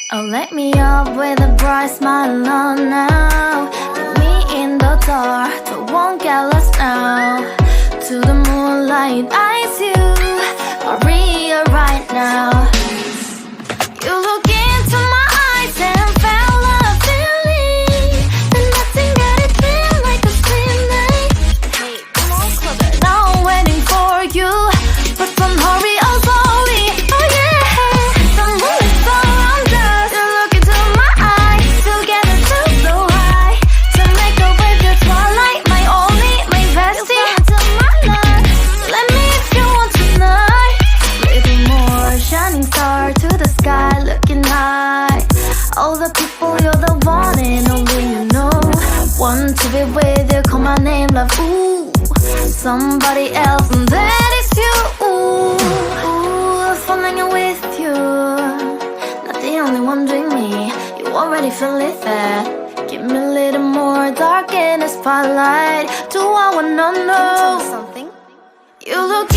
Oh, let me up with a bright smile on now. Put me in the dark, but won't get lost now. To the moonlight, eyes you, Maria right now. You look into my eyes and felt a feeling, and nothing got it feel like a sweet night. Hey, come on, closer. Now I'm waiting for you, but don't hurry, oh slowly. Oh yeah, the moon is around us. You look into my eyes, together so high. To make a wave, the twilight, my only, my bestie. You fall into my life. Let me if you want tonight. Little more shining star to the sky, looking high. All the people, you're the one and only you know. Want to be with you, call my name, love, ooh. Somebody else, and that is you, ooh. Falling in with you, not the only one doing me. You already feel it there. Give me a little more dark in the spotlight. Do I wanna know something? You look